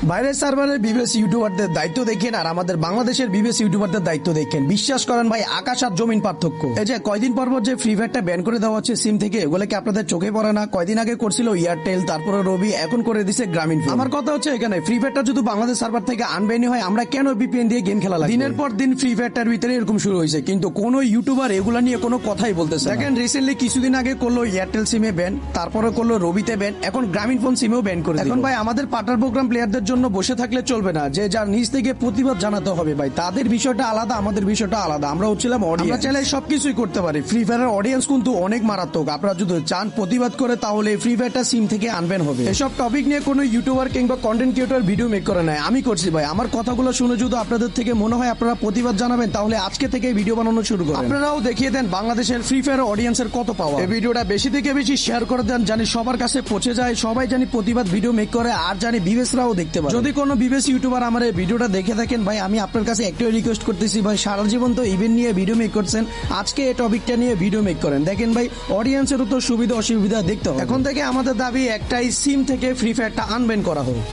বাইরের সার্ভারের বিবিএস ইউটিউবারদের দায়িত্ব দেখেন আর আমাদের বাংলাদেশের বিবিএস ইউটিউবারদের দায়িত্ব দেখেন, বিশ্বাস করেন ভাই, আকাশ আর জমিন পার্থক্য। এই যে কয়দিন পর যে ফ্রি ফায়ারটা ব্যান করে দেওয়া হচ্ছে সিম থেকে, এগুলো কি আপনাদের চোখে পড়ে না? কয়দিন আগে করছিল এয়ারটেল, তারপরে রবি, এখন করে দিছে গ্রামীণ ফোন। আমার কথা হচ্ছে এখানে ফ্রি ফায়ারটা যদি বাংলাদেশ সার্ভার থেকে আনবেনি হয়, আমরা কেন ভিপিএন দিয়ে গেম খেলা লাগে? দিনের পর দিন ফ্রি ফায়ারটার ভিতরে এরকম শুরু হয়েছে, কিন্তু কোন ইউটিউবার এগুলা নিয়ে কোনো কথাই বলতেছে। দেখেন রিসেন্টলি কিছুদিন আগে করলো এয়ারটেল সিমে ব্যান, তারপরে করলো রবিতে ব্যান, এখন গ্রামীণ ফোন সিমেও ব্যান করে। এখন ভাই আমাদের পার্টনার প্রোগ্রাম প্লেয়ারদের জন্য বসে থাকলে চলবে না, যে যার নিজ থেকে প্রতিবাদ জানাতে হবে ভাই। তাদের বিষয়টা আলাদা, আমাদের বিষয়টা আলাদা। আমরা হচ্ছিলাম অডিয়েন্স, আমরা চাইলে সবকিছুই করতে পারি। ফ্রি ফায়ারের অডিয়েন্স কিন্তু অনেক মারাত্মক। আপনারা যদি চান প্রতিবাদ করে, তাহলে ফ্রি ফায়ারটা সিম থেকে আনবেন হবে। এসব টপিক নিয়ে কোনো ইউটিউবার কিংবা কন্টেন্ট ক্রিয়েটর ভিডিও মেক করে নাই, আমি করছি ভাই। আমার কথাগুলো শুনে যদি আপনাদের থেকে মনে হয় আপনারা প্রতিবাদ জানাবেন, তাহলে আজকে থেকে ভিডিও বানানো শুরু করেন। আপনারাও দেখিয়ে দেন বাংলাদেশের ফ্রি ফায়ার অডিয়েন্সের কত পাওয়ার। এই ভিডিওটা বেশি থেকে বেশি শেয়ার করে দেন, জানি সবার কাছে পৌঁছে যায়, সবাই জানি প্রতিবাদ ভিডিও মেক করে, আর জানি বিবেশরাও দেখতে পারে। যদি কোনো বিবেশ ইউটিউবার আমার এই ভিডিওটা দেখে থাকেন ভাই, আমি আপনার কাছে একটাই রিকোয়েস্ট করতেছি ভাই, সারা জীবন তো ইভেন্ট নিয়ে ভিডিও মেক করছেন, আজকে এই টপিকটা নিয়ে ভিডিও মেক করেন। দেখেন ভাই, অডিয়েন্সেরও তো সুবিধা অসুবিধা দেখতে হবে। এখন থেকে আমাদের দাবি একটাই, সিম থেকে ফ্রি ফায়ারটা আনবেন করা হোক।